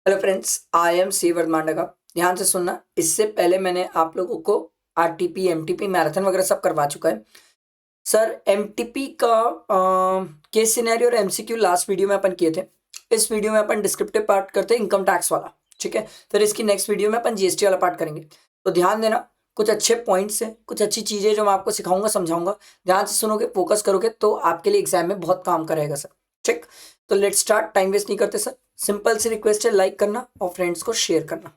Hello friends, I am सी वर्धमांडा। ध्यान से सुनना। इससे पहले मैंने आप लोगों को आरटीपी एमटीपी मैराथन वगैरह सब करवा चुका है। सर एमटीपी का केस सिनेरियो और एमसीक्यू लास्ट वीडियो में अपन किए थे। इस वीडियो में अपन डिस्क्रिप्टिव पार्ट करते हैं इनकम टैक्स वाला। ठीक है, फिर इसकी नेक्स्ट वीडियो में अपन जीएसटी वाला पार्ट करेंगे। तो ध्यान देना, कुछ अच्छे पॉइंट्स हैं, कुछ अच्छी चीज़ें जो मैं आपको सिखाऊंगा समझाऊंगा। ध्यान से सुनोगे, फोकस करोगे तो आपके लिए एग्जाम में बहुत काम करेगा सर। ठीक, तो लेट्स स्टार्ट। टाइम वेस्ट नहीं करते सर। सिंपल सी रिक्वेस्ट है, लाइक करना और फ्रेंड्स को शेयर करना।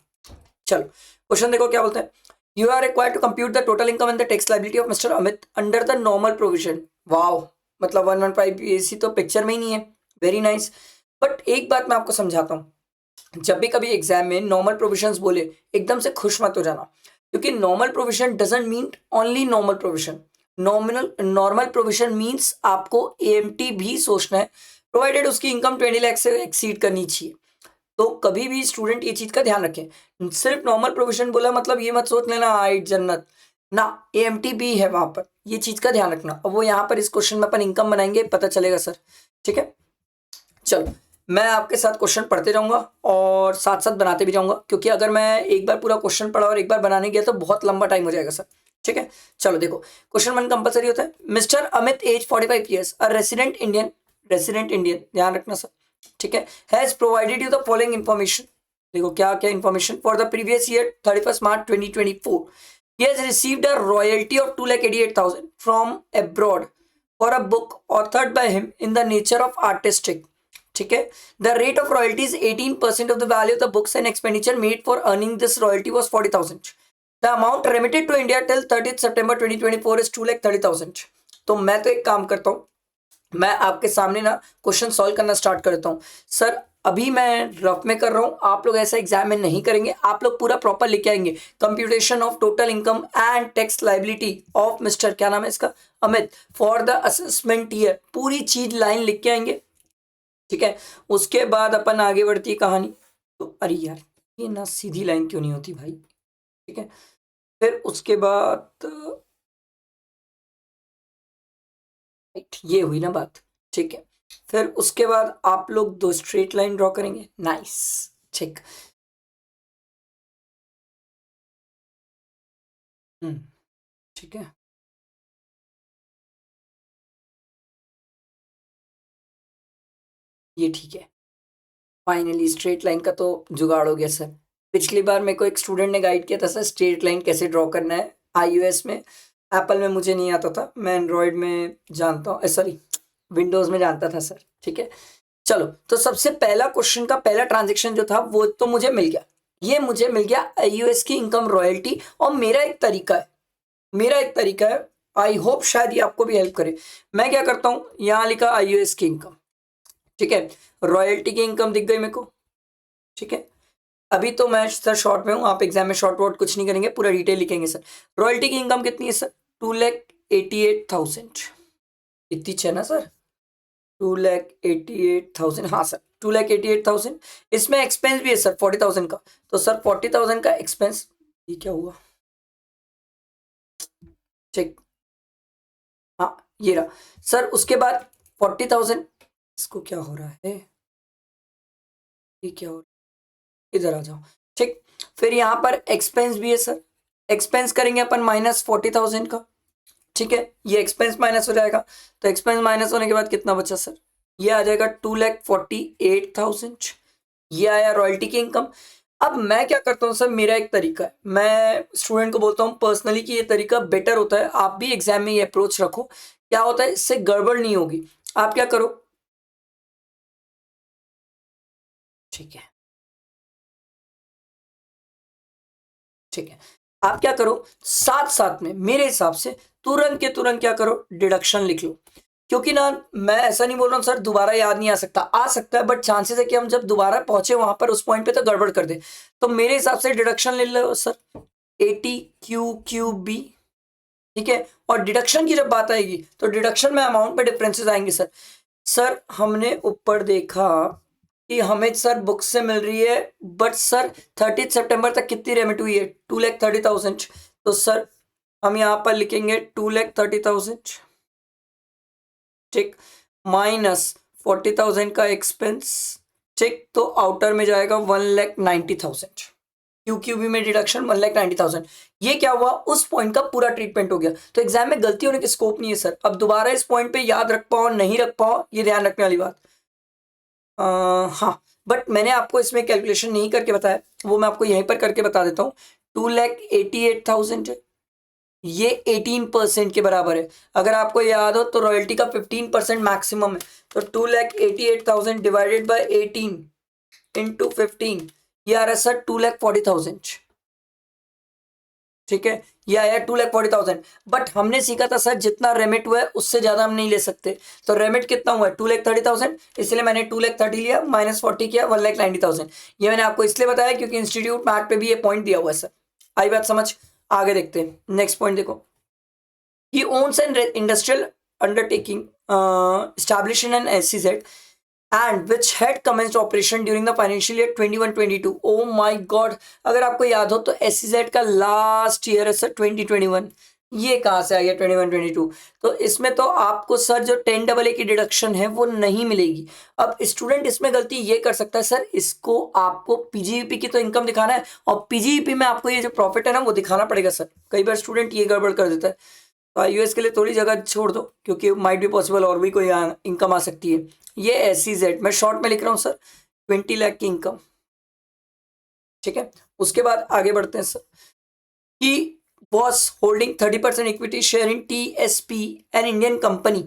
चलो क्वेश्चन देखो क्या बोलते हैं। You are required to compute the total income and the tax liability of mister Amit under the normal provision. Wow, मतलब 115 बीएससी तो पिक्चर में ही नहीं है। Very nice. बट एक बात मैं आपको समझाता हूँ, जब भी कभी एग्जाम में नॉर्मल प्रोविजंस बोले एकदम से खुश मत हो जाना, क्योंकि normal provision doesn't mean only normal provision. Normal provision means आपको एएमटी भी सोचना है, प्रोवाइडेड उसकी इनकम 20 लाख से एक्सीड करनी चाहिए। तो कभी भी स्टूडेंट ये चीज का ध्यान रखें। सिर्फ नॉर्मल प्रोविजन बोला मतलब ये मत सोच लेना आइट जन्नत ना, एएमटी भी है वहां पर, ये चीज का ध्यान रखना। अब वो यहाँ पर इस क्वेश्चन में अपन इनकम बनाएंगे, पता चलेगा सर। ठीक है, चलो मैं आपके साथ क्वेश्चन पढ़ते जाऊंगा और साथ साथ बनाते भी जाऊंगा, क्योंकि अगर मैं एक बार पूरा क्वेश्चन पढ़ा और एक बार बनाने गया तो बहुत लंबा टाइम हो जाएगा सर। ठीक है, चलो देखो। क्वेश्चन 1 कंपलसरी होता है। Mister Amit age 45 years, a resident Indian, ध्यान रखना सर। ठीक है, has provided you the following information. देखो क्या क्या information. For the previous year 31 March 2024 he has received a royalty of 2,88,000 from abroad for a book authored by him in the nature of artistic. ठीक है, the rate of royalty is 18% of the value of the books and expenditure made for earning this royalty was 40,000. The amount remitted to India till 30 September 2024 is 2,30,000. तो मैं तो एक काम करता हूँ, मैं आपके सामने ना क्वेश्चन सॉल्व करना स्टार्ट करता हूँ सर। अभी मैं रफ में कर रहा हूँ, आप लोग ऐसा एग्जाम में नहीं करेंगे, आप लोग पूरा प्रॉपर लिख के आएंगे। Computation of total income and tax liability of mister, क्या नाम है इसका, Amit, for the assessment year, पूरी चीज लाइन लिख के आएंगे। ठीक है, उसके बाद अपन आगे बढ़ती है कहानी। तो अरे यार, ये ना सीधी लाइन क्यों नहीं होती भाई। ठीक है, फिर उसके बाद ये हुई ना बात। ठीक है, फिर उसके बाद आप लोग दो स्ट्रेट लाइन ड्रॉ करेंगे। नाइस। ठीक। ठीक है, ये ठीक है। फाइनली स्ट्रेट लाइन का तो जुगाड़ हो गया सर। पिछली बार मेरे को एक स्टूडेंट ने गाइड किया था सर, स्ट्रेट लाइन कैसे ड्रॉ करना है आईओएस में। एप्पल में मुझे नहीं आता था, मैं एंड्रॉयड में जानता हूँ, सॉरी विंडोज में जानता था सर। ठीक है, चलो तो सबसे पहला क्वेश्चन का पहला ट्रांजेक्शन जो था वो तो मुझे मिल गया। ये मुझे मिल गया यूएस की इनकम रॉयल्टी। और मेरा एक तरीका है, आई होप शायद ये आपको भी हेल्प करे। मैं क्या करता हूं, यहां लिखा आईयूएस की इनकम। ठीक है, रॉयल्टी की इनकम दिख गई मेरे को। ठीक है, अभी तो मैं सर शॉर्ट में हूं, आप एग्जाम में शॉर्ट वॉर्ट कुछ नहीं करेंगे, पूरा डिटेल लिखेंगे सर। रॉयल्टी की इनकम कितनी है सर, 2,88,000। इतनी है ना सर, 2,88,000। हाँ सर, 2,88,000। इसमें एक्सपेंस भी है सर 40,000 का। तो सर 40,000 का एक्सपेंस, ये क्या हुआ। ठीक, हाँ ये रहा सर। उसके बाद 40,000, इसको क्या हो रहा है, ये क्या हो रहा है, इधर आ जाओ। ठीक, फिर यहाँ पर एक्सपेंस भी है सर। एक्सपेंस करेंगे अपन -40,000 का। ठीक है, ये एक्सपेंस माइनस हो जाएगा। तो एक्सपेंस माइनस होने के बाद कितना बचा सर, ये आ जाएगा 2,48,000। ये आया रॉयल्टी की इनकम। अब मैं क्या करता हूँ सर, मेरा एक तरीका है, मैं स्टूडेंट को बोलता हूँ पर्सनली कि ये तरीका बेटर होता है, आप भी एग्जाम में ये अप्रोच रखो। क्या होता है, इससे गड़बड़ नहीं होगी। आप क्या करो, ठीक है, ठीक है, आप क्या करो, साथ साथ में मेरे हिसाब से तुरंत के तुरंत क्या करो, डिडक्शन लिख लो। क्योंकि ना, मैं ऐसा नहीं बोल रहा हूँ सर दोबारा याद नहीं आ सकता है, बट चांसेस है कि हम जब दोबारा पहुंचे वहां पर उस पॉइंट पे तो गड़बड़ कर दे। तो मेरे हिसाब से डिडक्शन ले लो सर, 80 QQB। ठीक है, और डिडक्शन की जब बात आएगी तो डिडक्शन में अमाउंट में डिफरेंसेस आएंगे सर। सर हमने ऊपर देखा कि हमें सर बुक से मिल रही है, बट सर 30 सितंबर तक कितनी रेमिट हुई है, 2,30,000। तो सर हम यहाँ पर लिखेंगे 2,30,000। ठीक, -40,000 का एक्सपेंस। ठीक, तो आउटर में जाएगा 1,90,000, क्यूक्यूबी में डिडक्शन 1,90,000। ये क्या हुआ, उस पॉइंट का पूरा ट्रीटमेंट हो गया। तो एग्जाम में गलती होने की स्कोप नहीं है सर। अब दोबारा इस पॉइंट पे याद रख पाओ नहीं रख पाओ, ये ध्यान रखने वाली बात। हाँ, बट मैंने आपको इसमें कैलकुलेशन नहीं करके बताया, वो मैं आपको यहीं पर करके बता देता हूँ। 2,88,000 है, ये 18% के बराबर है। अगर आपको याद हो तो रॉयल्टी का 15% मैक्सिमम है। तो 2,88,000 डिवाइडेड बाय 18 इंटू 15, ये आ रहा है सर 2,40,000। ठीक है, ये आया 2,40,000। बट हमने सीखा था सर जितना रेमिट हुआ है उससे ज्यादा हम नहीं ले सकते। तो रेमिट कितना हुआ है 2,30,000, इसलिए मैंने 2,30,000 लिया, -40 किया, 1,90,000। ये मैंने आपको इसलिए बताया क्योंकि इंस्टीट्यूट मैथ पे भी ये पॉइंट दिया हुआ है सर। आई बात समझ? आगे देखते हैं नेक्स्ट पॉइंट देखो। He owns an industrial undertaking established in an SEZ and which had commenced operation during the financial year 21-22. Oh my God! अगर आपको याद हो तो SEZ का लास्ट ईयर है सर 2021। ये कहाँ से आ गया 21-22? तो इसमें तो आपको सर जो 10AA की डिडक्शन है वो नहीं मिलेगी। अब स्टूडेंट इसमें गलती ये कर सकता है सर, इसको आपको पीजीईपी की तो इनकम दिखाना है और पीजीईपी में आपको ये जो प्रॉफिट है ना वो दिखाना पड़ेगा सर। कई बार स्टूडेंट ये गड़बड़ कर देता है। तो यूएस के लिए थोड़ी जगह छोड़ दो क्योंकि माइट भी पॉसिबल और भी कोई इनकम आ सकती है। ये SEZ मैं शॉर्ट में लिख रहा हूँ सर, 20 लाख की इनकम। ठीक है, उसके बाद आगे बढ़ते हैं सर कि boss holding 30% equity share in TSP an Indian company.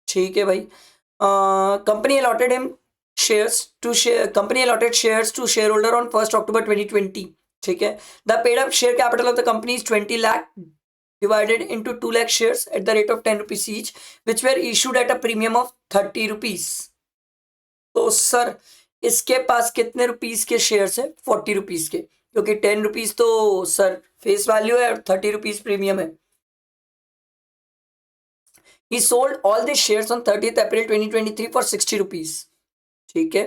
ठीक है भाई, company allotted him shares to company allotted shares to share holder on 1 October 2020। ठीक है, the paid up share capital of the company is 20 lakh divided into 2 lakh shares at the rate of 10 rupees each, which were issued at a premium of 30 rupees। तो sir इसके पास कितने rupees के shares है? 40 rupees के, क्योंकि 10 rupees तो sir face value है और 30 रुपीस प्रीमियम है। He sold all the shares on 30th April 2023 for 60 rupees। ठीक है,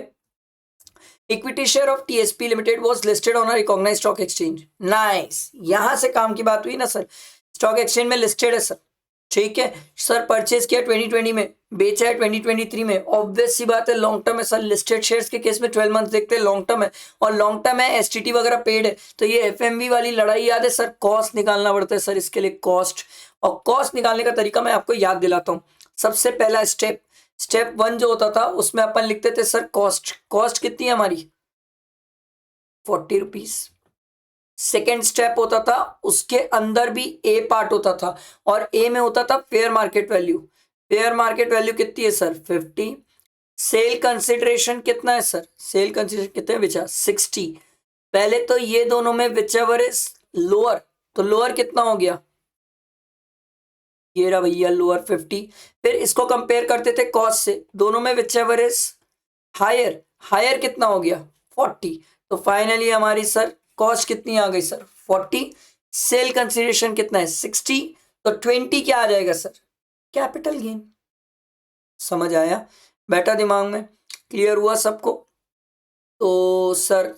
equity share of TSP limited was listed on a recognised stock exchange. Nice, यहां से काम की बात हुई ना सर, स्टॉक एक्सचेंज में लिस्टेड है सर। ठीक है सर, परचेज किया 2020 में, बेचा है 2023 में। ऑब्वियस सी बात है लॉन्ग टर्म है सर। लिस्टेड शेयर्स के केस में 12 मंथ देखते हैं, लॉन्ग टर्म है और लॉन्ग टर्म है, STT वगैरह पेड है। तो ये FMV वाली लड़ाई याद है सर, कॉस्ट निकालना पड़ता है सर इसके लिए, कॉस्ट। और कॉस्ट निकालने का तरीका मैं आपको याद दिलाता हूँ। सबसे पहला स्टेप 1 जो होता था उसमें अपन लिखते थे सर कॉस्ट कितनी है हमारी, 40 रुपीज। सेकेंड स्टेप होता था, उसके अंदर भी ए पार्ट होता था और ए में होता था fair market value. Fair market value कितनी है सर, 50। सेल कंसिडरेशन कितना है सर, सेल कंसिडरेशन कितने बेचा, 60। पहले तो ये दोनों में विच एवर इज लोअर, तो लोअर कितना हो गया, ये रहा भैया लोअर 50। फिर इसको कंपेयर करते थे कॉस्ट से, दोनों में विच एवर इज हायर कितना हो गया, 40। तो फाइनली हमारी सर कॉस्ट कितनी आ गई सर, 40। सेल कंसिडरेशन कितना है, 60। तो 20 क्या आ जाएगा सर, कैपिटल गेन। समझ आया, बैठा दिमाग में, क्लियर हुआ सबको? तो सर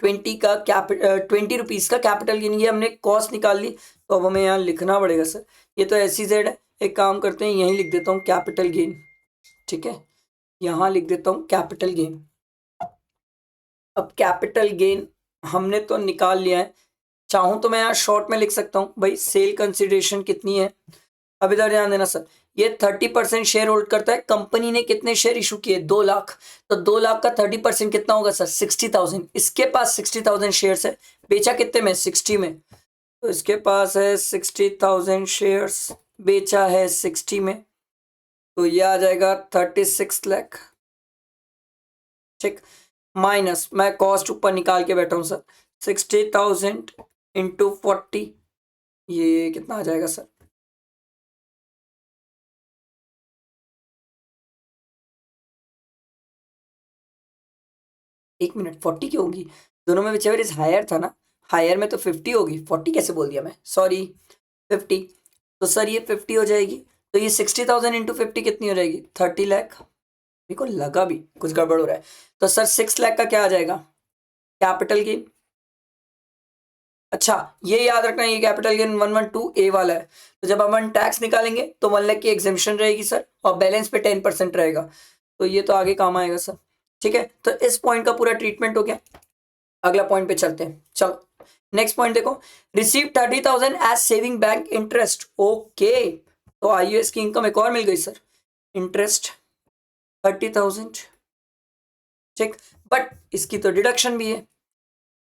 20 रुपीज का कैपिटल गेन, ये हमने कॉस्ट निकाल ली। तो अब हमें यहाँ लिखना पड़ेगा सर, ये तो SEZ है, एक काम करते हैं यहीं लिख देता हूँ कैपिटल गेन। ठीक है, यहाँ लिख देता हूँ कैपिटल गेन। अब कैपिटल गेन हमने तो निकाल लिया है, चाहूं तो मैं यहाँ शॉर्ट में लिख सकता हूँ भाई, सेल कंसिडरेशन कितनी है। अब इधर ध्यान देना सर, ये 30% शेयर होल्ड करता है। कंपनी ने कितने शेयर इशू किए, 2 लाख। तो 2 लाख का 30% कितना होगा सर, 60,000। इसके पास 60,000 शेयर्स है, बेचा कितने में, 60 में। तो इसके पास है 60,000 शेयर्स, बेचा है 60 में, तो ये आ जाएगा 36 लाख। ठीक, माइनस मैं कॉस्ट ऊपर निकाल के बैठा हूँ सर, 60,000 इंटू 40, ये कितना आ जाएगा सर, एक मिनट, 40 की होगी, दोनों में विच एवर इज हायर था ना, हायर में तो 50 होगी, 40 कैसे बोल दिया मैं, सॉरी 50। तो सर ये 50 हो जाएगी, तो ये 60,000 इंटू 50 कितनी हो जाएगी, 30 लाख। मेरे को लगा भी कुछ गड़बड़ हो रहा है। तो सर 6 लाख का क्या आ जाएगा, कैपिटल गेन। अच्छा ये याद रखना, ये कैपिटल गेन 112A वाला है। तो जब अपन टैक्स निकालेंगे तो 1 लाख की एग्जेम्पशन रहेगी सर और बैलेंस पे 10% रहेगा। तो ये तो आगे काम आएगा सर। ठीक है, तो इस पॉइंट का पूरा ट्रीटमेंट हो गया। अगला पॉइंट पे चलते हैं, चलो नेक्स्ट पॉइंट देखो, receive 30,000 as saving bank interest. Okay, तो आईयूएस की इनकम एक और मिल गई सर, इंटरेस्ट 30,000, ठीक, बट इसकी तो डिडक्शन भी है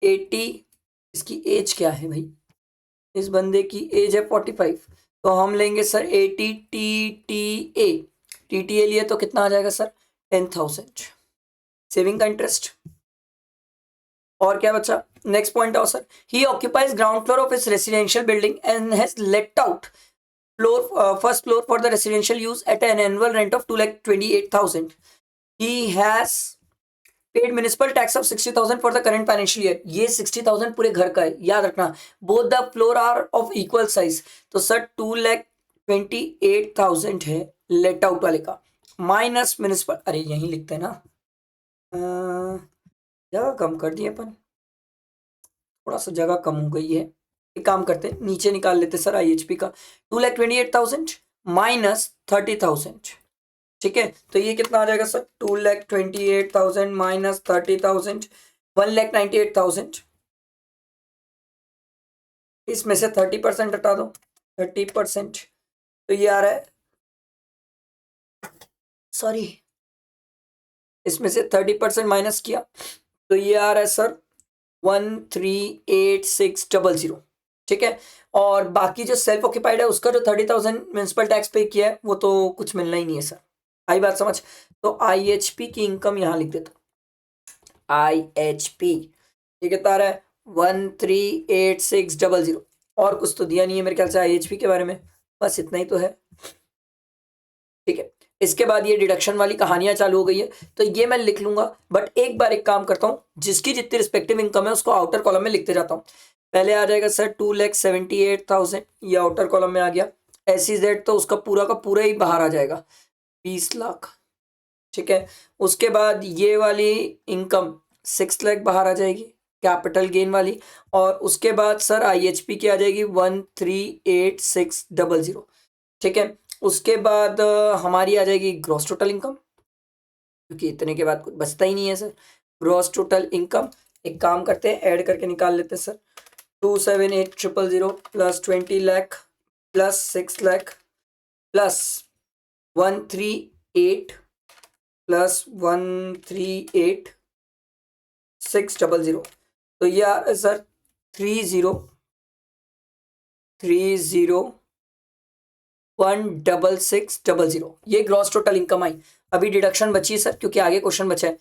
80। इसकी एज क्या है भाई, इस बंदे की एज है 45, तो हम लेंगे सर 80 टीटीए। टीटीए लिए तो कितना आ जाएगा सर, 10,000 सेविंग का इंटरेस्ट। और क्या बचा, नेक्स्ट पॉइंट आओ sir, he occupies ground floor of his residential building and has let out floor first floor for the residential use at an annual rent of 2,28,000। He has paid municipal tax of 60,000 for the current financial year. ये 60,000 पूरे घर का है, याद रखना, both the floor are of equal size. तो sir 2,28,000 है let out वाले का, माइनस म्युनिसिपल, अरे यहीं लिखते हैं ना, जगह कम कर दिए अपन, थोड़ा सा जगह कम हो गई है, एक काम करते हैं नीचे निकाल लेते सर आईएचपी का, 2,28,000 माइनस 30,000, ठीक है, तो ये कितना आ जाएगा सर, 2,28,000 माइनस 30,000, 1,98,000। इसमें से 30% हटा दो, 30%, तो ये आ रहा है, सॉरी, इसमें से 30% माइनस किया तो ये आ रहा है सर 1,38,600, ठीक है। और बाकी जो सेल्फ ऑक्यूपाइड है उसका जो 30,000 म्यूनिसिपल टैक्स पे किया है वो तो कुछ मिलना ही नहीं है सर, आई बात समझ। तो आईएचपी की इनकम यहां लिख देता, आईएचपी ये कितना आ रहा है 1,38,600। और कुछ तो दिया नहीं है मेरे ख्याल से आईएचपी के बारे में, बस इतना ही तो है, ठीक है। इसके बाद ये डिडक्शन वाली कहानियां चालू हो गई है, तो ये मैं लिख लूंगा, बट एक बार एक काम करता हूँ, जिसकी जितनी रिस्पेक्टिव इनकम है उसको आउटर कॉलम में लिखते जाता हूँ। पहले आ जाएगा सर 2,78,000, ये आउटर कॉलम में आ गया, SEZ तो उसका पूरा का पूरा ही बाहर आ जाएगा 20 लाख, ठीक है। उसके बाद ये वाली इनकम 6 लाख बाहर आ जाएगी, कैपिटल गेन वाली। और उसके बाद सर आईएचपी की आ जाएगी 1,38,600, ठीक है। उसके बाद हमारी आ जाएगी ग्रॉस टोटल इनकम, क्योंकि इतने के बाद कुछ बचता ही नहीं है सर। ग्रॉस टोटल इनकम एक काम करते हैं, ऐड करके निकाल लेते हैं sir, 2,78,000 plus 20 lakh plus 6 lakh plus 138 plus 138,600, तो ये आ रहा है सर 30,30,166,000, ये ग्रॉस टोटल इनकम आई। अभी डिडक्शन बची है सर, क्योंकि आगे क्वेश्चन बचा है।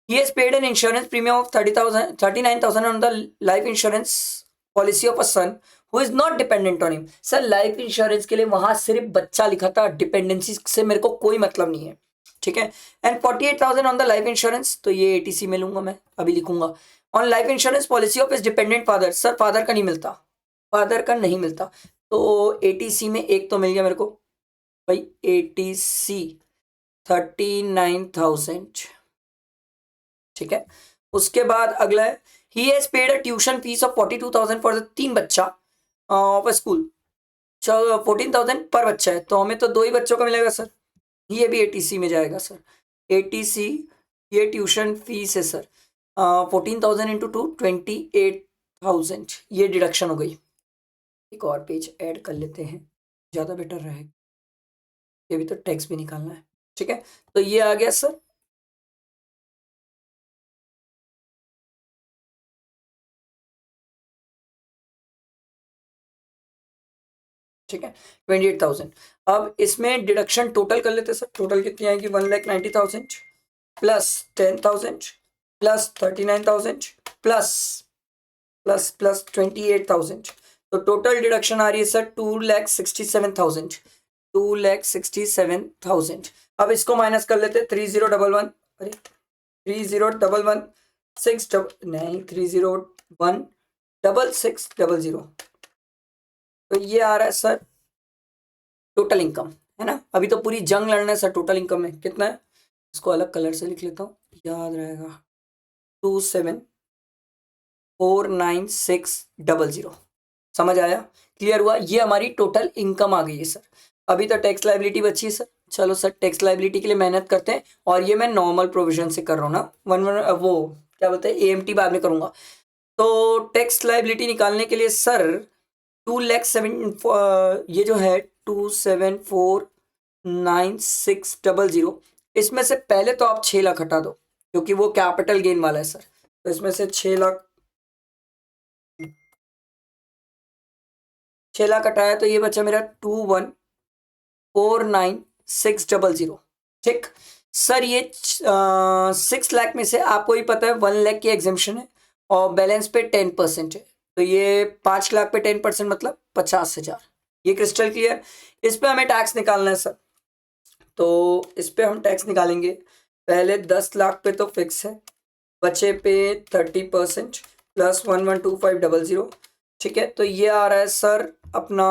He has paid an insurance premium of 39,000 on the life insurance policy of a son who is not dependent on him. Sir life insurance के लिए वहां सिर्फ बच्चा लिखा था, डिपेंडेंसी से मेरे को कोई मतलब नहीं है, ठीक है। And 48,000 on the life insurance, तो ये ATC में लूंगा मैं, अभी लिखूंगा on life insurance policy of is dependent father. Sir father का नहीं मिलता, फादर का नहीं मिलता, तो ATC में एक तो मिल गया मेरे को भाई, ATC 39,000, ठीक है। उसके बाद अगला है, ही has paid a tuition fees of 42,000 for the 3 बच्चा ऑफ स्कूल, 14,000 पर बच्चा है, तो हमें तो 2 ही बच्चों का मिलेगा सर, ये भी ATC में जाएगा सर। ATC ये ट्यूशन फीस है सर, 14,000 इंटू 2 28,000, ये डिडक्शन हो गई। एक और पेज ऐड कर लेते हैं, ज़्यादा बेटर रहेगा, ये भी तो टैक्स भी निकालना है, ठीक है। तो ये आ गया सर, ठीक है 28,000। अब इसमें डिडक्शन टोटल कर लेते सर, टोटल कितनी आएगी 1,90,000 plus 10,000 plus 39,000 plus plus plus 28,000, तो टोटल डिडक्शन आ रही है सर 2,67,000, 2,67,000। अब इसको माइनस कर लेते 3011, अरे 3011 6 नहीं 301,600, तो ये आ रहा है सर टोटल इनकम, है ना। अभी तो पूरी जंग लड़ना है सर, टोटल इनकम में कितना है, इसको अलग कलर से लिख लेता हूँ, याद रहेगा 27,49,600, समझ आया, क्लियर हुआ, ये हमारी टोटल इनकम आ गई है सर। अभी तो टैक्स लायबिलिटी बची है सर चलो सर टैक्स लाइबिलिटी के लिए मेहनत करते हैं, और ये मैं नॉर्मल प्रोविजन से कर रहा हूँ ना, वो क्या बोलते हैं AMT बाद में करूँगा। तो टैक्स लाइबिलिटी निकालने के लिए सर 2,07,000 ये जो है 2749600, इसमें से पहले तो आप 6 लाख हटा दो क्योंकि वो कैपिटल गेन वाला है सर। तो इसमें से 6 लाख हटाया तो ये बचा मेरा 2,149,600। ठीक सर, ये 6 लाख में से आपको ही पता है 1 लाख की एग्जेम्पशन है और बैलेंस पे 10% है, तो ये 5 लाख पे 10% मतलब 50,000। ये क्रिस्टल क्लियर। इस पे हमें टैक्स निकालना है सर, तो इस पे हम टैक्स निकालेंगे। पहले 10 लाख पे तो फिक्स है, बचे पे 30% प्लस 112500। ठीक है, तो ये आ रहा है सर अपना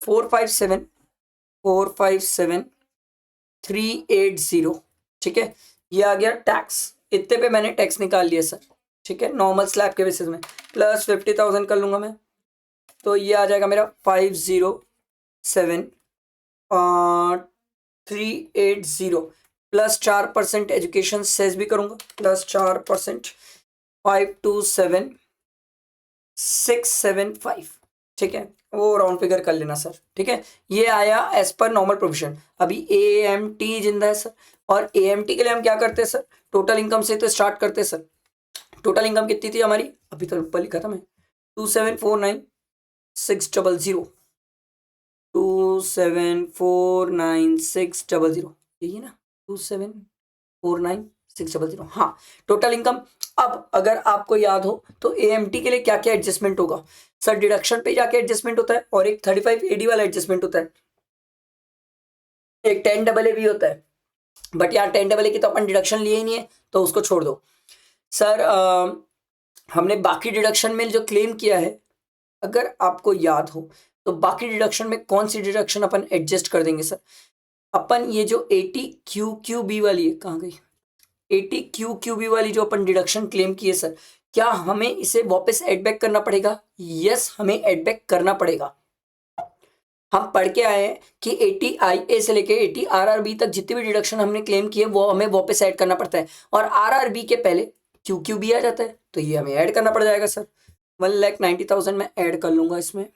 457,380। ठीक है, ये आ गया टैक्स। इतने पे मैंने टैक्स निकाल लिया सर। ठीक है, नॉर्मल स्लैब के बेसिस में प्लस 50,000 कर लूंगा मैं, तो ये आ जाएगा मेरा 507,380 प्लस 4% एजुकेशन सेस भी करूंगा प्लस 4% 527,675। ठीक है, वो राउंड फिगर कर लेना सर। ठीक है, ये आया एज पर नॉर्मल प्रोविजन। अभी AMT जिंदा है सर, और AMT के लिए हम क्या करते हैं सर, टोटल इनकम से तो स्टार्ट करते हैं सर। टोटल इनकम कितनी थी हमारी, अभी तो ऊपर लिखा था मैं, 2,749,600। 2,749,600 यही है ना, 2,749,600। हाँ, टोटल इनकम। अब अगर आपको याद हो तो AMT के लिए क्या क्या एडजस्टमेंट होगा सर, डिडक्शन पे जाके एडजस्टमेंट होता है और एक 35AD वाला एडजस्टमेंट होता है, एक 10AA भी होता है। बट यार 10AA की तो अपन डिडक्शन लिए ही नहीं है, तो उसको छोड़ दो सर। हमने बाकी डिडक्शन में जो क्लेम किया है, अगर आपको याद हो तो बाकी डिडक्शन में कौन सी डिडक्शन अपन एडजस्ट कर देंगे सर। अपन ये जो 80QQB वाली है, कहाँ गई 80QQB वाली जो अपन डिडक्शन क्लेम की है सर, क्या हमें इसे वापस एड बैक करना पड़ेगा? यस, हमें एड बैक करना पड़ेगा। हम पढ़ के आए हैं कि 80IA से लेके 80RRB तक जितनी भी डिडक्शन हमने क्लेम की है वो हमें वापस ऐड करना पड़ता है, और RRB के पहले QQB आ जाता है, तो ये हमें ऐड करना पड़ जाएगा सर। 1,90,000 में ऐड कर लूंगा इसमें।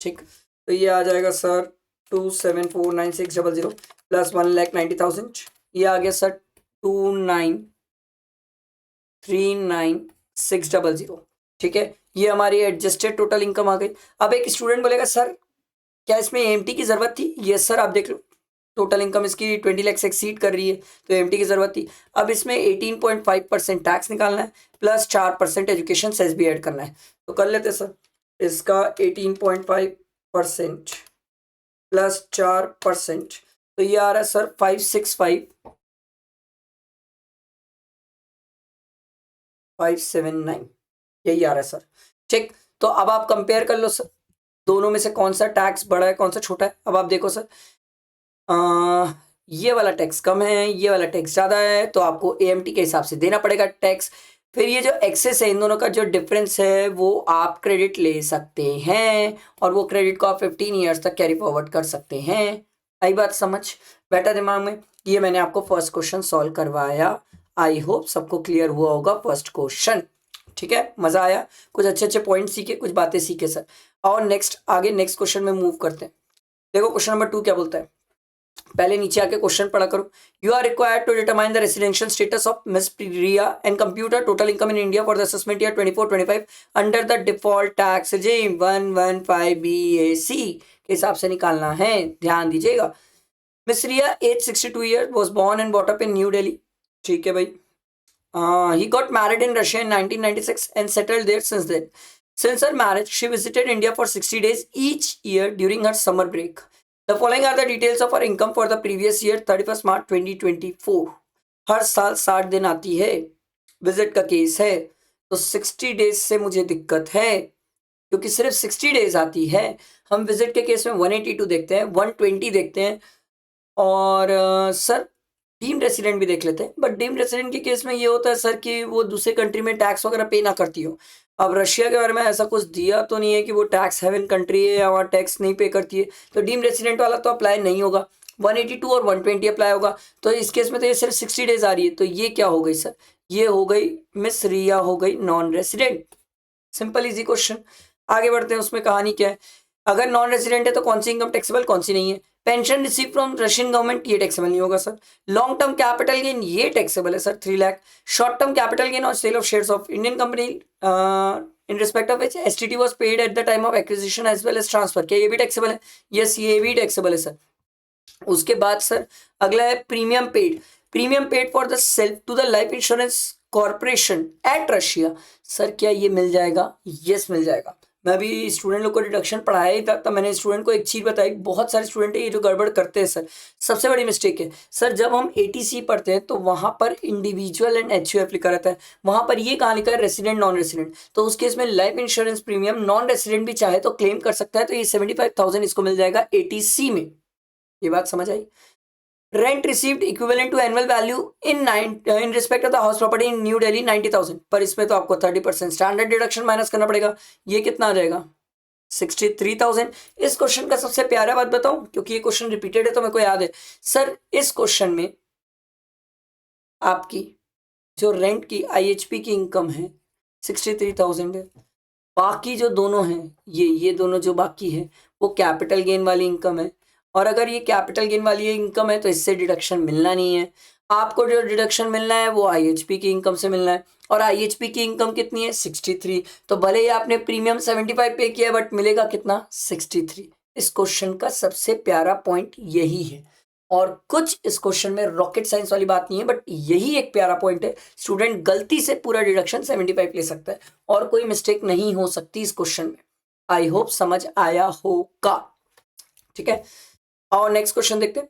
ठीक, तो ये आ जाएगा सर 2,749,600 प्लस 1,90,000, ये आ गया सर 2,939,600। ठीक है, ये हमारी एडजस्टेड टोटल इनकम आ गई। अब एक स्टूडेंट बोलेगा सर क्या इसमें AMT की जरूरत थी? यस सर, आप देख लो टोटल इनकम इसकी 20 लाख से एक्सीड कर रही है, तो AMT की जरूरत थी। अब इसमें 18.5% टैक्स निकालना है प्लस 4% एजुकेशन सेस भी ऐड करना है, तो कर लेते सर। इसका 18.5% प्लस 4%, तो ये आ रहा है सर 565,579, यही आ रहा है सर। ठीक, तो अब आप कंपेयर कर लो सर, दोनों में से कौन सा टैक्स बड़ा है कौन सा छोटा है। अब आप देखो सर, ये वाला टैक्स कम है, ये वाला टैक्स ज़्यादा है, तो आपको AMT के हिसाब से देना पड़ेगा टैक्स। फिर ये जो एक्सेस है, इन दोनों का जो डिफरेंस है वो आप क्रेडिट ले सकते हैं, और वो क्रेडिट को आप 15 ईयर्स तक कैरी फॉरवर्ड कर सकते हैं। आई बात समझ, बैठा दिमाग में। ये मैंने आपको फर्स्ट क्वेश्चन सॉल्व करवाया, आई होप सबको क्लियर हुआ होगा फर्स्ट क्वेश्चन। ठीक है, मज़ा आया, कुछ अच्छे अच्छे पॉइंट सीखे, कुछ बातें सीखे सर। और नेक्स्ट आगे नेक्स्ट क्वेश्चन में मूव करते हैं। देखो क्वेश्चन नंबर 2 क्या बोलता है, पहले नीचे आके क्वेश्चन पढ़ा करो। You are required to determine the residential status of miss Priya and computer total income in India for the assessment year 24-25 under the default tax regime 115BAC के हिसाब से निकालना है। ध्यान दीजिएगा। Miss Riya age 62 year was born and bought up in new Delhi. ठीक है भाई। He got married in Russia in 1996 and settled there since then. Since her marriage, she visited India for 60 days each year during her summer break. The following are the details of her income for the previous year 31st March 2024. हर साल 60 दिन आती है, visit का case है, तो 60 days से मुझे दिक्कत है क्योंकि सिर्फ 60 डेज आती है। हम विजिट के केस में 182 देखते हैं, 120 देखते हैं, और सर डीम्ड रेसिडेंट भी देख लेते हैं। बट डीम्ड रेसिडेंट के केस में ये होता है सर कि वो दूसरे कंट्री में टैक्स वगैरह पे ना करती हो। अब रशिया के बारे में ऐसा कुछ दिया तो नहीं है कि वो टैक्स हेवन कंट्री है या वहाँ टैक्स नहीं पे करती है, तो डीम्ड रेसिडेंट वाला तो अप्लाई नहीं होगा। 182 और 120 अप्लाई होगा। तो इस केस में तो ये सिर्फ 60 डेज आ रही है, तो ये क्या हो गई सर, ये हो गई मिस रिया हो गई non resident. Simple easy question. आगे बढ़ते हैं, उसमें कहानी क्या है। अगर नॉन रेसिडेंट है तो कौन सी इनकम टैक्सेबल, कौन सी नहीं है। Pension receive from Russian government, ये टैक्सेबल नहीं होगा sir. Long term capital gain, ये टैक्सेबल है sir 3 lakh. Short term capital gain और sale of shares of Indian company in respect of which STT was paid at the time of acquisition as well as transfer, क्या ये भी taxable है। Yes, ये भी taxable है sir. उसके बाद सर अगला है premium paid. Premium paid for the self to the life insurance corporation at Russia, sir क्या ये मिल जाएगा। यस मिल जाएगा। मैं अभी स्टूडेंट लोग को डिडक्शन पढ़ाया ही था, तब मैंने स्टूडेंट को एक चीज़ बताई। बहुत सारे स्टूडेंट है ये जो गड़बड़ करते हैं सर, सबसे बड़ी मिस्टेक है सर। जब हम एटीसी पढ़ते हैं तो वहाँ पर इंडिविजुअल एंड एचयूएफ लिखा रहता है, वहाँ पर ये कहाँ लिखा है रेसिडेंट नॉन रेसिडेंट। तो उस केस में life insurance premium non resident भी चाहे तो क्लेम कर सकता है, तो ये 75,000 इसको मिल जाएगा एटीसी में। ये बात समझ आई। Rent received equivalent to annual value in respect of the house property in new Delhi 90,000, पर इसमें तो आपको 30% स्टैंडर्ड डिडक्शन माइनस करना पड़ेगा। ये कितना आ जाएगा 63,000। इस क्वेश्चन का सबसे प्यारा बात बताऊं, क्योंकि ये क्वेश्चन रिपीटेड है तो मेरे को याद है सर। इस क्वेश्चन में आपकी जो रेंट की आईएचपी की इनकम है 63,000 है। बाकी जो दोनों हैं ये दोनों जो बाकी है वो कैपिटल गेन वाली इनकम है। और अगर ये कैपिटल गेन वाली इनकम है तो इससे डिडक्शन मिलना नहीं है। आपको जो डिडक्शन मिलना है वो आईएचपी की इनकम से मिलना है, और आईएचपी की इनकम कितनी है 63। तो भले ही आपने प्रीमियम 75 पे किया बट मिलेगा कितना 63। इस क्वेश्चन का सबसे प्यारा पॉइंट यही है। और कुछ इस क्वेश्चन में रॉकेट साइंस वाली बात नहीं है, बट यही एक प्यारा पॉइंट है। स्टूडेंट गलती से पूरा डिडक्शन 75 ले सकता है और कोई मिस्टेक नहीं हो सकती इस क्वेश्चन में। आई होप समझ आया होगा। ठीक है, और नेक्स्ट क्वेश्चन देखते हैं।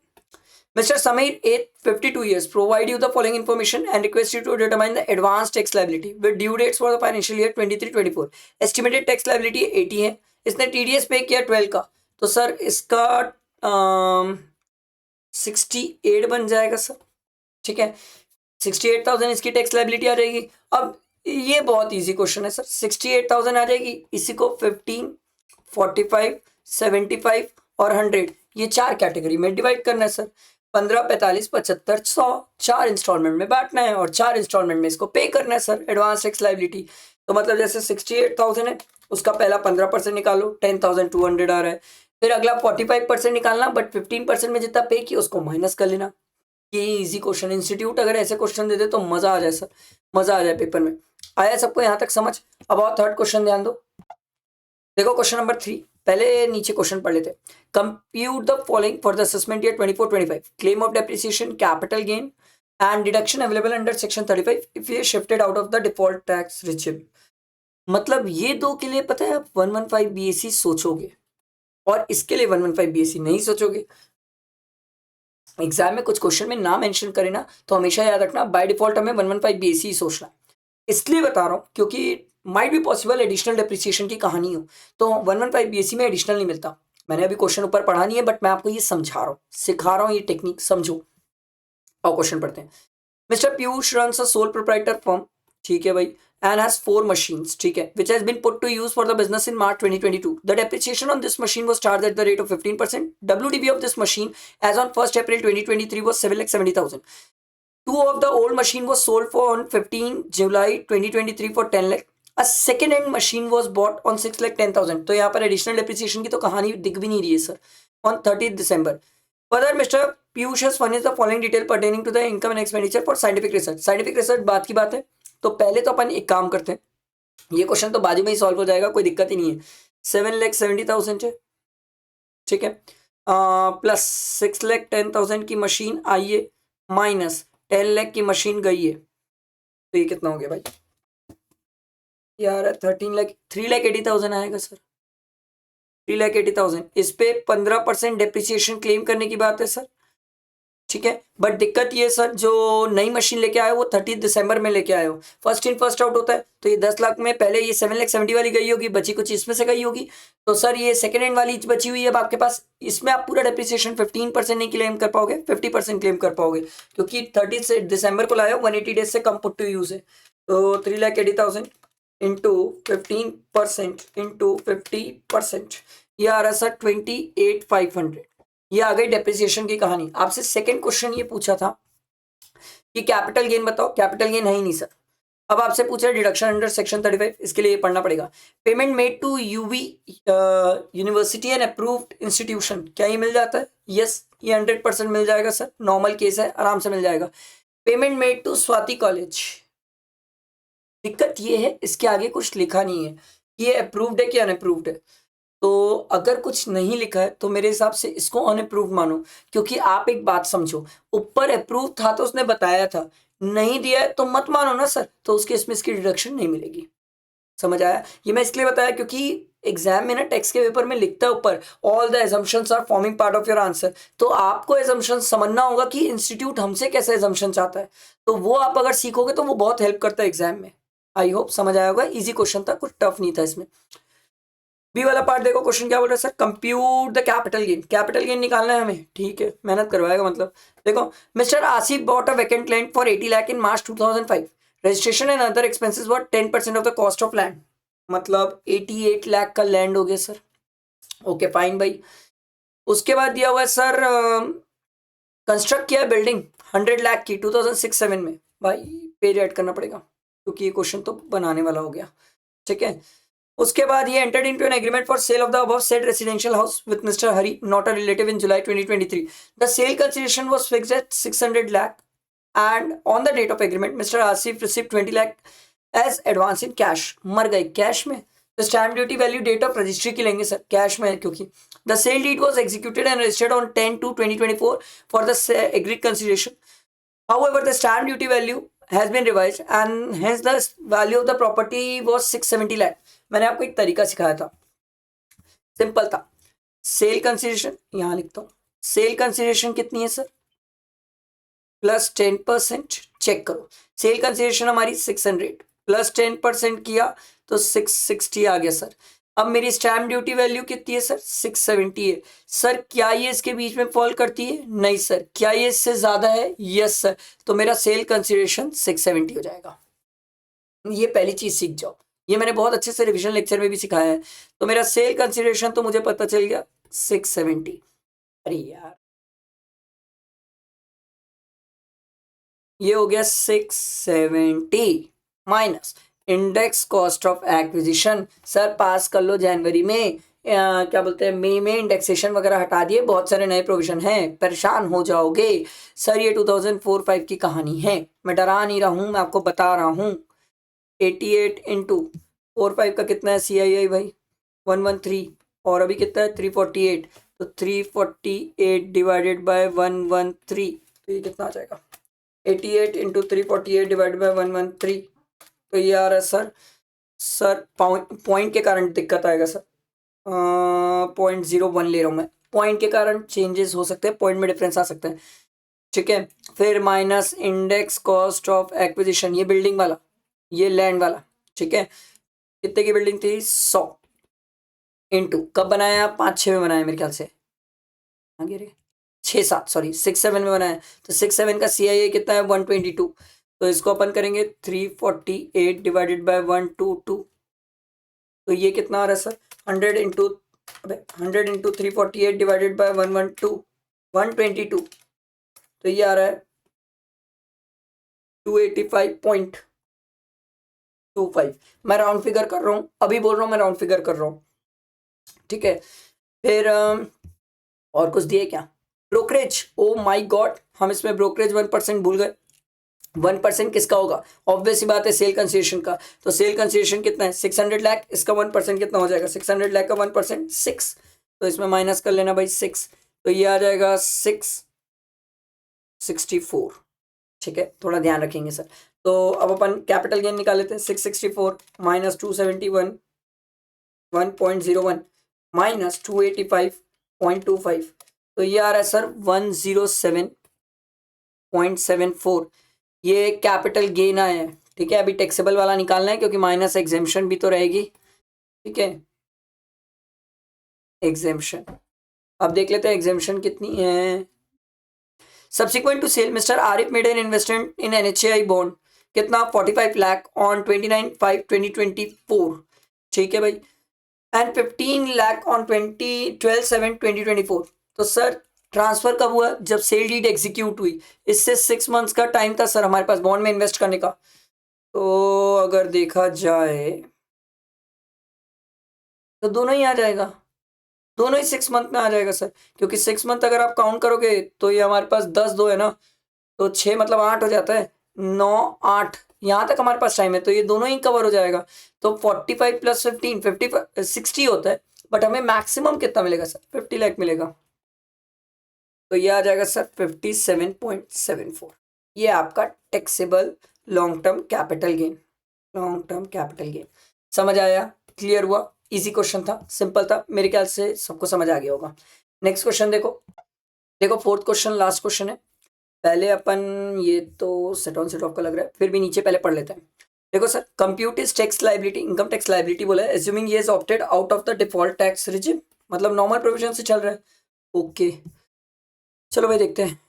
Mr. Samir, age 52 years, provide you the following information and request you to determine the advanced tax liability with due dates for the financial year 23-24. Estimated tax liability 80 है, इसने TDS पे किया 12 का, तो sir इसका 68 बन जाएगा सर। ठीक है, 68,000 इसकी टैक्स लाइबिलिटी आ जाएगी। अब ये बहुत इजी क्वेश्चन है सर, 68,000 आ जाएगी, इसी को 15, 45, 75 और 100 ये 4 कैटेगरी में डिवाइड करना है सर। 15, 45, 75, 100 4 इंस्टॉलमेंट में बांटना है और 4 इंस्टॉलमेंट में इसको पे करना है सर एडवांस टैक्स लाइबिलिटी। तो मतलब जैसे 68,000 है, उसका पहला 15% निकालो, 10,200 आ रहा है। फिर अगला 45% निकालना, बट 15% में जितना पे किया उसको माइनस कर लेना। ये इजी क्वेश्चन, इंस्टीट्यूट अगर ऐसे क्वेश्चन दे दे तो मजा आ जाए सर, मजा आ जाए पेपर में। आया सबको यहाँ तक समझ। अब और थर्ड क्वेश्चन ध्यान दो। देखो क्वेश्चन नंबर 3, पहले नीचे क्वेश्चन पढ़ लेते। Compute the following for the assessment year 24-25, claim of depreciation, capital gain and deduction available under section 35 if ये shifted out of the default tax regime. मतलब ये दो के लिए पता है आप 115 बीएससी सोचोगे और इसके लिए 115 बीएससी नहीं सोचोगे। एग्जाम में कुछ क्वेश्चन में ना मेंशन करे ना, तो हमेशा याद रखना बाय डिफॉल्ट हमें 115 बीएससी सोचना। इसलिए बता रहा हूँ क्योंकि might be possible additional depreciation की कहानी हो, तो 115 बीएससी में एडिशनल नहीं मिलता। मैंने अभी क्वेश्चन ऊपर पढ़ा नहीं है, बट मैं आपको ये समझा रहा हूँ, सिखा रहा हूँ, ये टेक्निक समझो। और क्वेश्चन पढ़ते हैं। Mister Piyush runs a sole proprietor firm, ठीक है भाई, and has 4 machines, ठीक है, which has been put to use for the business in March 2022. The depreciation on this machine was charged at the rate of 15%. WDV of this machine as on 1st April 2023 was 7,70,000. 2 of the old machine was sold for on 15 July 2023 for 10 lakh. A second hand machine was bought on 6,10,000. तो यहाँ पर additional depreciation की तो कहानी दिख भी नहीं रही है sir. On 30th December. Further, Mr. Piyush has furnished the following detail pertaining to the income and expenditure for scientific research. Scientific research बात की बात है, तो पहले तो अपन एक काम करते हैं, ये क्वेश्चन तो बाजू में ही सॉल्व हो जाएगा, कोई दिक्कत ही नहीं है। 7,70,000 है, ठीक है, प्लस 6,10,000 की मशीन आई है, माइनस 10 लाख की मशीन गई है, तो ये कितना हो गया भाई यार 3,80,000 आएगा सर। 3,80,000 इस पे 15% डेप्रिसिएशन क्लेम करने की बात है सर, ठीक है। बट दिक्कत ये सर, जो नई मशीन लेके आए वो 30 दिसंबर में लेके आए हो, फर्स्ट इन फर्स्ट आउट होता है, तो ये 10 लाख में पहले ये 7,70,000 वाली गई होगी, बची कुछ इसमें से गई होगी, तो सर ये सेकेंड हैंड वाली बची हुई है अब आपके पास। इसमें आप पूरा डेप्रिसिएशन 15% नहीं क्लेम कर पाओगे, 50% क्लेम कर पाओगे, क्योंकि 30 दिसंबर को लाए हो, 180 डेज से कम पुट टू यूज है। तो 3,80,000 इंटू 15% इंटू 50%, ये आ रहा सर 28,500। ये आ गई डेप्रिसिएशन की कहानी। आपसे सेकंड क्वेश्चन ये पूछा था कि कैपिटल गेन बताओ, कैपिटल गेन है ही नहीं सर। अब आपसे पूछा डिडक्शन अंडर सेक्शन 35, इसके लिए पढ़ना पड़ेगा। Payment made to UV university and approved institution, क्या ये मिल जाता है? यस, ये 100% मिल जाएगा सर, नॉर्मल केस है, आराम से मिल जाएगा। Payment made to Swati college, दिक्कत ये है इसके आगे कुछ लिखा नहीं है, ये अप्रूव्ड है कि अनअप्रूव्ड है। तो अगर कुछ नहीं लिखा है तो मेरे हिसाब से इसको अनअप्रूव्ड मानो, क्योंकि आप एक बात समझो, ऊपर अप्रूव था तो उसने बताया था, नहीं दिया है तो मत मानो ना सर, तो उसके इसमें इसकी डिडक्शन नहीं मिलेगी। समझ आया? ये मैं इसलिए बताया क्योंकि एग्जाम में ना टेक्स्ट के पेपर में लिखता है ऊपर all the assumptions are forming part of your answer, तो आपको एजम्पशन समझना होगा कि इंस्टीट्यूट हमसे कैसे एजम्पशन चाहता है, तो वो आप अगर सीखोगे तो वो बहुत हेल्प करता है एग्जाम में। आई होप समझ आया होगा, इजी क्वेश्चन था, कुछ टफ नहीं था इसमें। बी वाला पार्ट देखो, क्वेश्चन क्या बोल रहा है sir, compute the capital gain, capital gain निकालना है हमें, ठीक है, मेहनत करवाएगा मतलब। देखो, mister Asif bought a vacant land for 80 lakh in March 2005, registration and other expenses were 10% of the cost of land, मतलब 88 लाख का लैंड हो गया सर। ओके फाइन भाई। उसके बाद दिया हुआ है सर, कंस्ट्रक्ट किया बिल्डिंग 100 लाख की 2006-7 में, भाई पे ऐड करना पड़ेगा क्योंकि ये क्वेश्चन तो बनाने वाला हो गया, ठीक है। उसके बाद ये entered into an agreement for sale of the above said residential house with mister Hari, not a relative, in July 2023। The sale consideration was fixed at 600 lakh and on the date of agreement mister Asif receive 20 lakh as advance in cash. मर गए cash में, तो stamp duty value date of registry की लेंगे सर, cash में है क्योंकि the sale deed was executed and registered on 10/2/2024 for the agreed consideration. However, the stamp duty value has been revised and hence the value of the property was 670 lakh। मैंने आपको एक तरीका सिखाया था, सिंपल था। सेल कंसिडरेशन यहां लिखता हूं, सेल कंसिडरेशन कितनी है सर, प्लस 10%, चेक करो, सेल कंसिडरेशन हमारी 600 प्लस 10% किया तो 660 आ गया सर। अब मेरी स्टैम्प ड्यूटी वैल्यू कितनी है सर, 670 है सर। क्या ये इसके बीच में फॉल करती है? नहीं सर। क्या ये इससे ज्यादा है? Yes sir. तो मेरा सेल कंसिडरेशन 670 हो जाएगा। ये पहली चीज सीख जाओ, ये मैंने बहुत अच्छे से रिवीजन लेक्चर में भी सिखाया है। तो मेरा सेल कंसिडरेशन तो मुझे पता चल गया 670। अरे यार, ये हो गया 670 minus index cost of acquisition. Sir पास कर लो जनवरी में, क्या बोलते हैं, मई में इंडेक्सेशन वगैरह हटा दिए, बहुत सारे नए प्रोविजन हैं, परेशान हो जाओगे सर। ये 2004-5 की कहानी है, मैं डरा नहीं रहा हूँ, मैं आपको बता रहा हूँ। 88 इंटू 4-5 का कितना है सी आई आई भाई, 113, और अभी कितना है 348, तो 348 डिवाइडेड बाय 113, तो ये कितना आ जाएगा 88 इंटू 348 डिवाइडेड बाय 113, तो ये आ रहा है सर। सर पॉइंट के कारण दिक्कत आएगा सर, 0.01 ले रहा हूँ मैं, पॉइंट के कारण चेंजेस हो सकते हैं, पॉइंट में डिफरेंस आ सकता है, ठीक है। फिर minus index cost of acquisition, ये बिल्डिंग वाला, ये लैंड वाला, ठीक है। कितने की बिल्डिंग थी? 100 इंटू कब बनाया? 5-6 में बनाया मेरे ख्याल से, आगे रे 6-7, सॉरी 6-7 में बनाया। तो 6-7 का सी आई ए कितना है? 122, तो इसको अपन करेंगे 348 डिवाइडेड बाय 122, तो ये कितना आ रहा है सर 100 इंटू 348 डिवाइडेड बाय 122, तो ये आ रहा है 285.25। मैं राउंड फिगर कर रहा हूँ, अभी बोल रहा हूँ मैं राउंड फिगर कर रहा हूँ, ठीक है। फिर और कुछ दिए क्या? ब्रोकरेज, ओ माय गॉड, हम इसमें ब्रोकरेज 1% भूल गए। 1% किसका होगा? ऑब्वियस ही बात है सेल कंसिडरेशन का। तो सेल कंसिडरेशन कितना है? 600 लाख, इसका 1% कितना हो जाएगा? 600 लाख का 1% 6, तो इसमें माइनस कर लेना भाई 6, तो ये आ जाएगा 664, ठीक है, थोड़ा ध्यान रखेंगे सर। तो अब अपन कैपिटल गेन निकाल लेते हैं, 664 माइनस 271 1.01 माइनस 285.25, तो ये आ रहा है सर 107.74, ये कैपिटल गेन आया है, ठीक है। अभी टैक्सेबल वाला निकालना है क्योंकि माइनस एग्जेम्पशन भी तो रहेगी, ठीक है। एग्जेम्पशन अब देख लेते हैं एग्जेम्पशन कितनी है। Subsequent to sale mister Arif made an investment in NHAI bond, कितना? 45 लाख ऑन 29/5/2024, ठीक है भाई, एंड 15 लाख ऑन 12/7/2024। तो सर ट्रांसफर कब हुआ? जब सेल डीड एग्जीक्यूट हुई। इससे 6 मंथ्स का टाइम था सर हमारे पास बॉन्ड में इन्वेस्ट करने का। तो अगर देखा जाए तो दोनों ही आ जाएगा, दोनों ही 6 मंथ में आ जाएगा सर, क्योंकि 6 मंथ अगर आप काउंट करोगे तो ये हमारे पास 10 2 है ना, तो 6 मतलब 8 हो जाता है, 9 8 यहाँ तक हमारे पास टाइम है, तो ये दोनों ही कवर हो जाएगा। तो 45 प्लस 15 50 60 होता है, बट हमें मैक्सिमम कितना मिलेगा सर? 50 लाख मिलेगा। तो ये आ जाएगा सर 57.74। ये आपका taxable long term capital gain, long term capital gain. समझ आया? क्लियर हुआ? इजी क्वेश्चन था, सिंपल था, मेरे ख्याल से सबको समझ आ गया होगा। नेक्स्ट क्वेश्चन देखो, देखो फोर्थ क्वेश्चन लास्ट क्वेश्चन है। पहले अपन, ये तो सेट ऑन सेट ऑफ का लग रहा है, फिर भी नीचे पहले पढ़ लेते हैं। देखो sir, compute is tax liability, income tax liability बोला है, एज्यूमिंग ये is opted out of the default tax regime, मतलब नॉर्मल प्रोविजन से चल रहा है। ओके चलो भाई देखते हैं।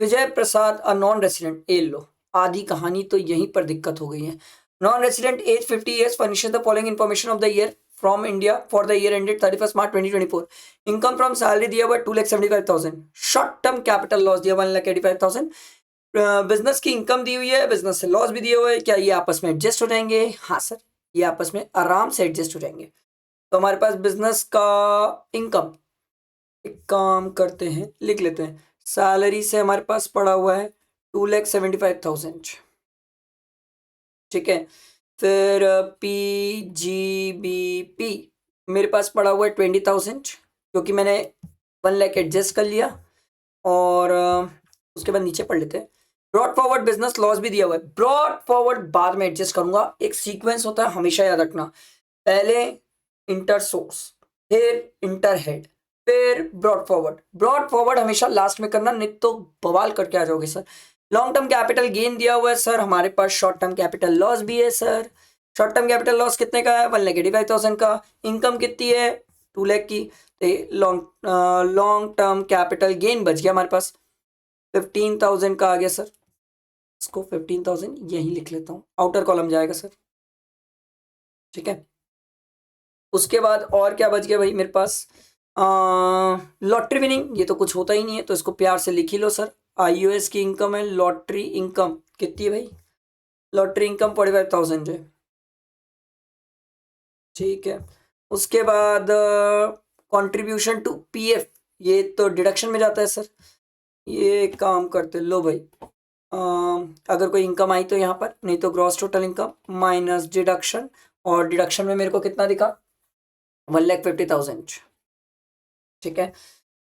विजय प्रसाद अ नॉन रेसिडेंट, ए लो, आधी कहानी तो यहीं पर दिक्कत हो गई है। Non resident age 50 years furnishes the following information of the year from India for the year ended 31st March 2024. Income from salary दिया हुआ 2,75,000, शॉर्ट टर्म कैपिटल लॉस दिया 1,85,000, बिजनेस की इनकम दी हुई है, बिजनेस से लॉस भी दिया हुआ है। क्या ये आपस में एडजस्ट हो जाएंगे? हाँ सर, ये आपस में आराम से एडजस्ट हो जाएंगे। तो हमारे पास बिजनेस का इनकम, एक काम करते हैं लिख लेते हैं, सैलरी से हमारे पास पड़ा हुआ है 2,75,000, ठीक है। फिर PGBP मेरे पास पड़ा हुआ है 20,000, क्योंकि मैंने 1 लाख एडजस्ट कर लिया। और उसके बाद नीचे पढ़ लेते हैं। ब्रॉड फॉरवर्ड बिजनेस लॉस भी दिया हुआ है, ब्रॉड फॉरवर्ड बाद में एडजस्ट करूंगा, एक सीक्वेंस होता है हमेशा याद रखना, पहले इंटर सोर्स, फिर इंटर हेड, फिर ब्रॉड फॉरवर्ड। ब्रॉड फॉरवर्ड हमेशा लास्ट में करना, नहीं तो बवाल करके आ जाओगे sir. Long term capital gain दिया हुआ है सर, हमारे पास शॉर्ट टर्म कैपिटल लॉस भी है sir. Short term capital loss कितने का है? 1,85,000 का। इनकम कितनी है? 2 लाख की। लॉन्ग टर्म कैपिटल गेन बच गया हमारे पास 15,000 का आ गया सर। इसको 15,000 यही लिख लेता हूँ, आउटर कॉलम जाएगा सर, ठीक है। उसके बाद और क्या बच गया भाई मेरे पास? लॉटरी विनिंग, ये तो कुछ होता ही नहीं है, तो इसको प्यार से लिख ही लो सर। IOS की इनकम है, लॉटरी इनकम कितनी है भाई? लॉटरी इनकम 45,000 है, ठीक है। उसके बाद कंट्रीब्यूशन टू PF, ये तो डिडक्शन में जाता है सर। ये काम करते लो भाई, अगर कोई इनकम आई तो यहाँ पर, नहीं तो gross total income minus deduction, और डिडक्शन में मेरे को कितना दिखा? 1,50,000, ठीक है।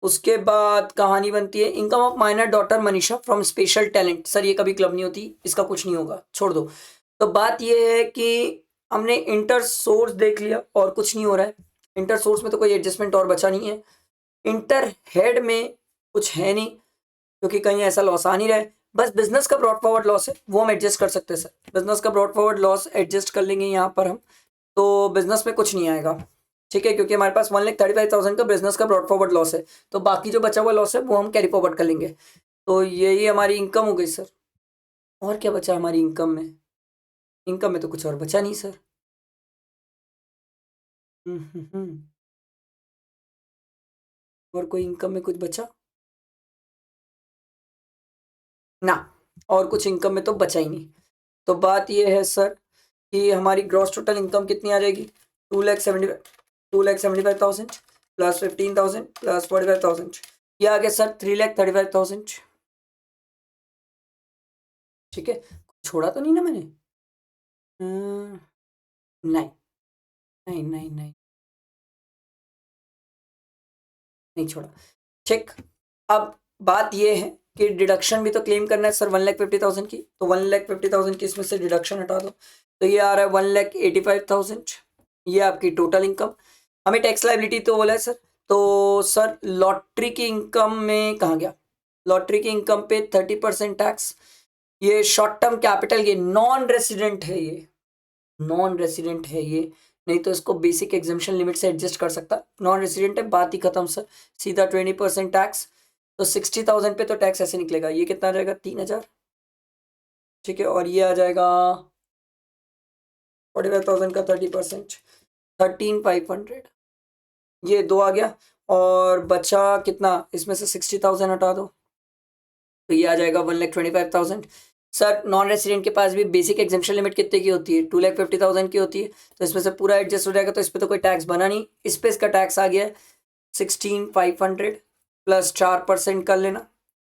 उसके बाद कहानी बनती है income of minor daughter Manisha from special talent. Sir ये कभी क्लब नहीं होती, इसका कुछ नहीं होगा, छोड़ दो। तो बात ये है कि हमने इंटर सोर्स देख लिया और कुछ नहीं हो रहा है, इंटर सोर्स में तो कोई एडजस्टमेंट और बचा नहीं है। इंटर हेड में कुछ है नहीं, क्योंकि कहीं ऐसा लॉस आ नहीं रहा है। बस बिजनेस का ब्रॉड फॉरवर्ड लॉस है, वो हम एडजस्ट कर सकते हैं सर, बिजनेस का ब्रॉड फॉरवर्ड लॉस एडजस्ट कर लेंगे यहाँ पर हम, तो बिजनेस में कुछ नहीं आएगा, ठीक है, क्योंकि हमारे पास 1,35,000 का बिजनेस का ब्रॉड फॉरवर्ड लॉस है। तो बाकी जो बचा हुआ लॉस है वो हम कैरी फॉरवर्ड कर लेंगे। तो यही हमारी इनकम हो गई सर। और क्या बचा हमारी इनकम में? इनकम में तो कुछ और बचा नहीं सर। और कोई इनकम में कुछ बचा ना, और कुछ इनकम में तो बचा ही नहीं। तो बात ये है सर कि हमारी ग्रॉस टोटल इनकम कितनी आ जाएगी? 2,75,000 प्लस 15,000 प्लस 45,000, ये आ गया सर 3,35,000, ठीक है। छोड़ा तो नहीं ना मैंने? नहीं नहीं नहीं नहीं नहीं छोड़ा, ठीक। अब बात ये है कि डिडक्शन भी तो क्लेम करना है सर 1,50,000 की, तो 1,50,000 की इसमें से डिडक्शन हटा दो, तो ये आ रहा है 1,85,000। ये आपकी टोटल इनकम। हमें टैक्स लाइबिलिटी तो बोला है सर, तो सर लॉटरी की इनकम में कहाँ गया? लॉटरी की इनकम पे 30% टैक्स। ये short term capital gain non resident है, ये नॉन रेसिडेंट है ये, नहीं तो इसको बेसिक एग्जामिशन लिमिट से एडजस्ट कर सकता, नॉन रेसिडेंट है, बात ही खत्म सर, सीधा 20% टैक्स। तो 60,000 पे तो टैक्स ऐसे निकलेगा, ये कितना आ जाएगा? 3,000, ठीक है। और ये आ जाएगा 45,000 का 30%, 13,500, ये 2 आ गया। और बचा कितना, इसमें से 60,000 हटा दो तो ये आ जाएगा 1,25,000। सर नॉन रेसिडेंट के पास भी बेसिक एग्जेम्पशन लिमिट कितने की होती है, 2,50,000 की होती है, तो इसमें से पूरा एडजस्ट हो जाएगा, तो इस पर तो कोई टैक्स बना नहीं, इस पे इसका टैक्स आ गया 16,500 प्लस 4% कर लेना,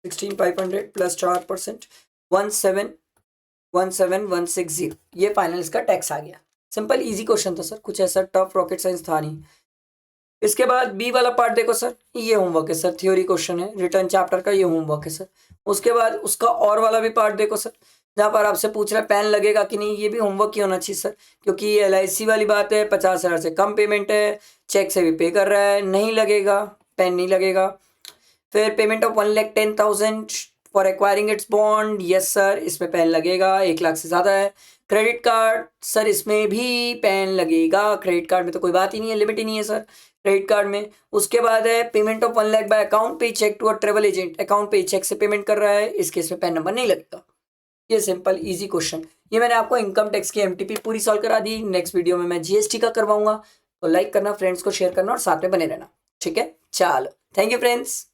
16,500 प्लस 4% 17,160, ये फाइनल इसका टैक्स आ गया। सिंपल इजी क्वेश्चन था सर, कुछ ऐसा टफ रॉकेट साइंस था नहीं। इसके बाद बी वाला पार्ट देखो सर, ये होमवर्क है सर, थ्योरी क्वेश्चन है, रिटर्न चैप्टर का ये होमवर्क है सर। उसके बाद उसका और वाला भी पार्ट देखो सर, जहाँ पर आपसे पूछ रहा है पेन लगेगा कि नहीं, ये भी होमवर्क ही होना चाहिए सर, क्योंकि ये LIC वाली बात है, 50,000 से कम पेमेंट है, चेक से भी पे कर रहा है, नहीं लगेगा, पेन नहीं लगेगा। फिर payment of 1,10,000 for acquiring it's bond, yes sir, इसमें पेन लगेगा, 1 लाख से ज़्यादा है। क्रेडिट कार्ड सर, इसमें भी पेन लगेगा, क्रेडिट कार्ड में तो कोई बात ही नहीं है, लिमिट ही नहीं है सर क्रेडिट कार्ड में। उसके बाद है payment of 1 lakh by account payee cheque to a travel agent, account payee cheque से पेमेंट कर रहा है, इस केस में पेन नंबर नहीं लगेगा। ये सिंपल इजी क्वेश्चन, ये मैंने आपको इनकम टैक्स की MTP पूरी सॉल्व करा दी। नेक्स्ट वीडियो में मैं GST का करवाऊंगा, तो लाइक करना, फ्रेंड्स को शेयर करना और साथ में बने रहना, ठीक है। चलो, थैंक यू फ्रेंड्स।